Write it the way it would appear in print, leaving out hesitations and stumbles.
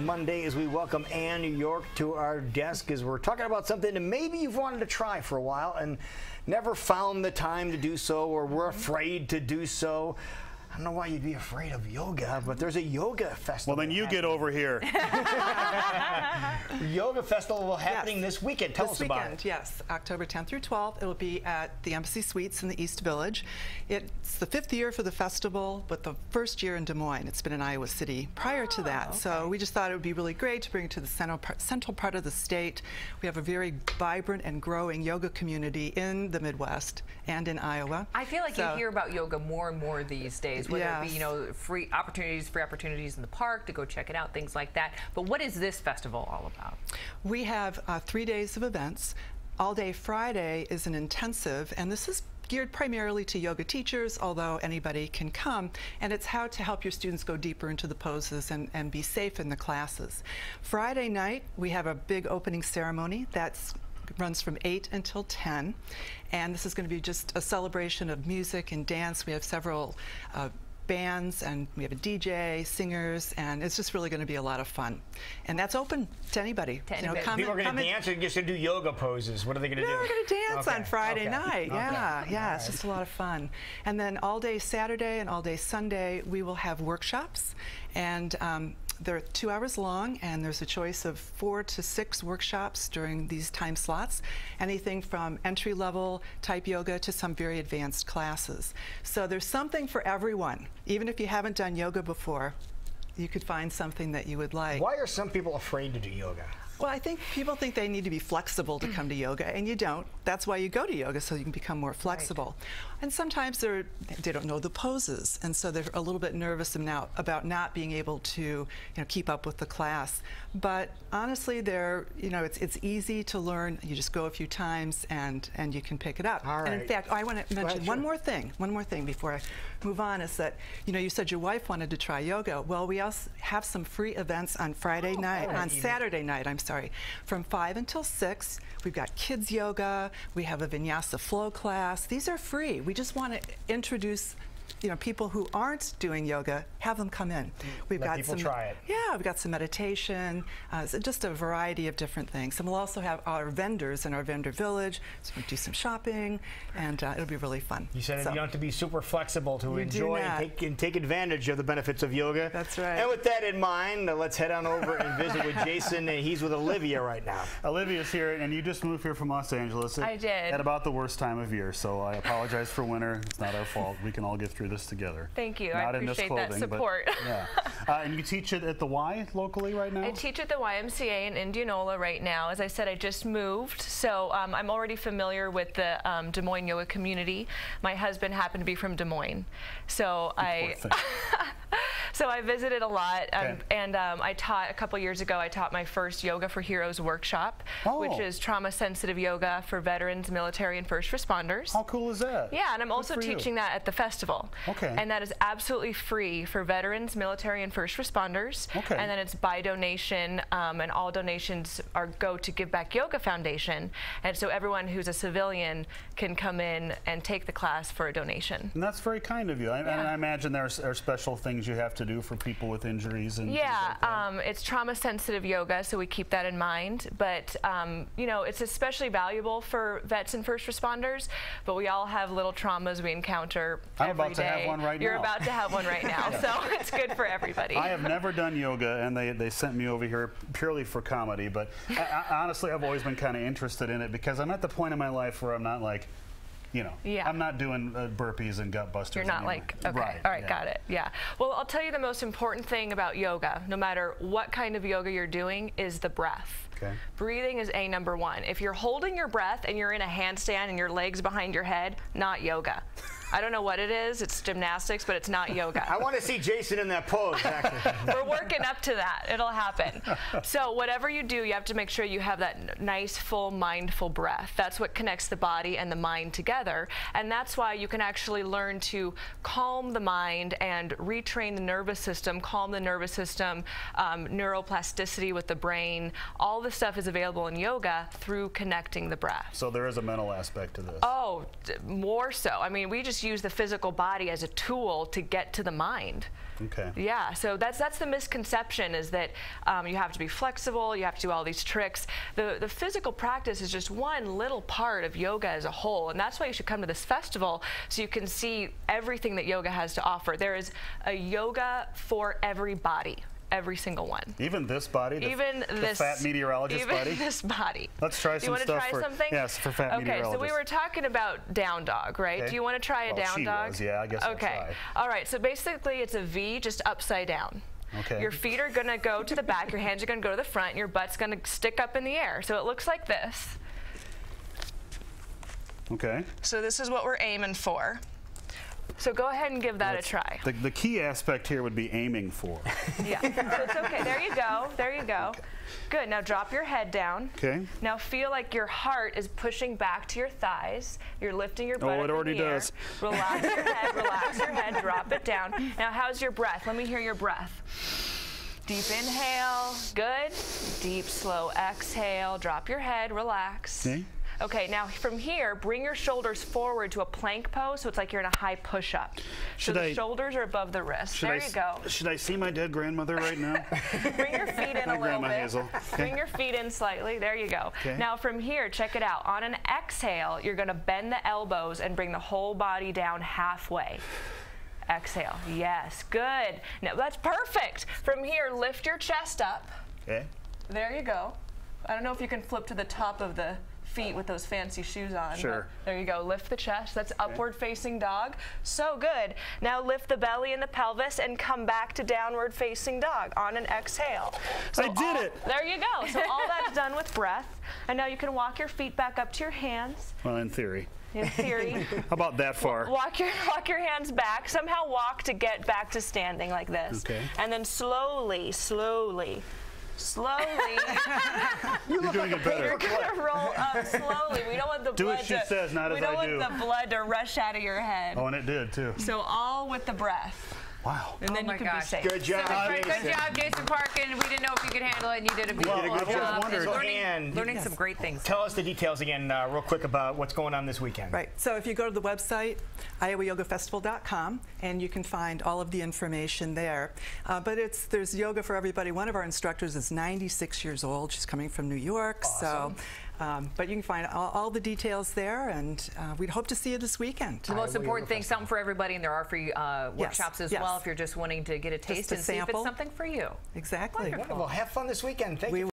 Monday as we welcome Ann New York to our desk as we're talking about something that maybe you've wanted to try for a while and never found the time to do so, or were afraid to do so. I don't know why you'd be afraid of yoga, but there's a yoga festival. Well, then you get over here. Yoga festival happening this weekend. Tell us about it. Yes, October 10th through 12th. It will be at the Embassy Suites in the East Village. It's the 5th year for the festival, but the first year in Des Moines. It's been in Iowa City prior to that. Okay. So we just thought it would be really great to bring it to the central part of the state. We have a very vibrant and growing yoga community in the Midwest and in Iowa. I feel like you hear about yoga more and more these days, whether it be, you know, free opportunities in the park to go check it out, things like that. But what is this festival all about? We have 3 days of events. All day Friday is an intensive, and this is geared primarily to yoga teachers, although anybody can come, and it's how to help your students go deeper into the poses and be safe in the classes. Friday night, we have a big opening ceremony that's runs from 8 until 10, and this is going to be just a celebration of music and dance. We have several bands, and we have a DJ, singers, and it's just really going to be a lot of fun. And that's open to anybody. People are going to dance or just going to do yoga poses? What are they going to do? No, we're going to dance on Friday night. Yeah, it's just a lot of fun. And then all day Saturday and all day Sunday, we will have workshops, and they're 2 hours long, and there's a choice of 4 to 6 workshops during these time slots, anything from entry-level type yoga to some very advanced classes. So there's something for everyone. Even if you haven't done yoga before, you could find something that you would like. Why are some people afraid to do yoga? Well, I think people think they need to be flexible to come to yoga, and you don't. That's why you go to yoga, so you can become more flexible. Right. And sometimes they don't know the poses, and so they're a little bit nervous now about not being able to, keep up with the class. But honestly, it's easy to learn. You just go a few times, and you can pick it up. All right. And in fact, I want to mention one more thing before I move on, is that you said your wife wanted to try yoga. Well, we also have some free events on Friday night, on Saturday night, from 5 until 6. We've got kids yoga. We have a vinyasa flow class. These are free. We just want to introduce people who aren't doing yoga, have them come in. We've got people try it. Yeah, we've got some meditation, just a variety of different things. And we'll also have our vendors in our vendor village, so we'll do some shopping, and it'll be really fun. You said you don't have to be super flexible to enjoy and take advantage of the benefits of yoga. That's right. And with that in mind, let's head on over and visit with Jason. He's with Olivia right now. Olivia's here, and you just moved here from Los Angeles. I did. At about the worst time of year, so I apologize for winter. It's not our fault. We can all get through this together. Thank you. Not I appreciate that support. But, yeah. And you teach it at the Y locally right now? I teach at the YMCA in Indianola right now. As I said, I just moved, so I'm already familiar with the Des Moines yoga community. My husband happened to be from Des Moines, so I visited a lot, and I taught a couple years ago. I taught my first Yoga for Heroes workshop, which is trauma-sensitive yoga for veterans, military, and first responders. How cool is that? Yeah, and I'm also teaching that at the festival. Okay. And that is absolutely free for veterans, military, and first responders. Okay. And then it's by donation, and all donations go to Give Back Yoga Foundation. And so everyone who's a civilian can come in and take the class for a donation. And that's very kind of you. And I imagine there are special things you have to do for people with injuries and it's trauma-sensitive yoga, so we keep that in mind. But it's especially valuable for vets and first responders. But we all have little traumas we encounter every day. I'm about to have one right now. You're about to have one right now, so it's good for everybody. I have never done yoga, and they sent me over here purely for comedy. But honestly, I've always been kind of interested in it because I'm at the point in my life where I'm not like, I'm not doing burpees and gut busters. You're not anymore. like, okay, all right, got it, yeah. Well, I'll tell you the most important thing about yoga, no matter what kind of yoga you're doing, is the breath. Okay. Breathing is #1. If you're holding your breath and you're in a handstand and your legs behind your head, not yoga. I don't know what it is. It's gymnastics, but it's not yoga. I want to see Jason in that pose, actually. We're working up to that. It'll happen. So whatever you do, you have to make sure you have that nice, full, mindful breath. That's what connects the body and the mind together. And that's why you can actually learn to calm the mind and retrain the nervous system, calm the nervous system, neuroplasticity with the brain, all the the stuff is available in yoga through connecting the breath. So there is a mental aspect to this. Oh, more so. I mean, we just use the physical body as a tool to get to the mind. Okay. Yeah, so that's the misconception, is that you have to be flexible, you have to do all these tricks. The physical practice is just one little part of yoga as a whole, and that's why you should come to this festival so you can see everything that yoga has to offer. There is a yoga for every body. Every single one. Even this body? The fat meteorologist body? Even this body. Let's try some stuff. You want to try something? Yes, for fat meteorologists. Okay, so we were talking about down dog, right? Okay. Do you want to try a down dog? Was, yeah, I guess I'll try. All right, so basically it's a V just upside down. Okay. Your feet are going to go to the back, your hands are going to go to the front, and your butt's going to stick up in the air. So it looks like this. Okay. So this is what we're aiming for. So go ahead and give that a try. The key aspect here would be aiming for. Yeah, so it's okay. There you go. There you go. Okay. Good. Now drop your head down. Okay. Now feel like your heart is pushing back to your thighs. You're lifting your butt up in the air. Oh, it already does. Relax your head. Relax your head. Drop it down. Now how's your breath? Let me hear your breath. Deep inhale. Good. Deep, slow exhale. Drop your head. Relax. Okay. Okay, now from here, bring your shoulders forward to a plank pose, so it's like you're in a high push-up. So the shoulders are above the wrist. There you go. Should I see my dead grandmother right now? Bring your feet in a little bit. Hazel. Okay. Bring your feet in slightly. There you go. Okay. Now from here, check it out. On an exhale, you're going to bend the elbows and bring the whole body down halfway. Exhale. Yes, good. Now that's perfect. From here, lift your chest up. Okay. There you go. I don't know if you can flip to the top of the feet with those fancy shoes on. Sure. There you go. Lift the chest. That's upward facing dog. So good. Now lift the belly and the pelvis and come back to downward facing dog on an exhale. So I did it. There you go. So all that's done with breath. And now you can walk your feet back up to your hands. Well, in theory. In theory. How about that far? Walk your hands back. Somehow walk to get back to standing like this. Okay. And then slowly. You're doing it better. You're gonna roll up slowly. We don't want the blood she says, not as I do. We don't want the blood to rush out of your head. Oh, and it did too. So all with the breath. Wow. And then you can be safe. Good job, Good job, Jason Parkin. We didn't know if you could handle it, and you did a beautiful job. Learning some great things. Tell us the details again real quick about what's going on this weekend. Right. So if you go to the website, iowayogafestival.com, and you can find all of the information there. But there's yoga for everybody. One of our instructors is 96 years old. She's coming from New York. Awesome. So, but you can find all the details there, and we'd hope to see you this weekend. The most important thing, something for everybody, and there are free workshops as well if you're just wanting to get a taste and see if it's something for you. Exactly. Wonderful. Have fun this weekend. Thank you.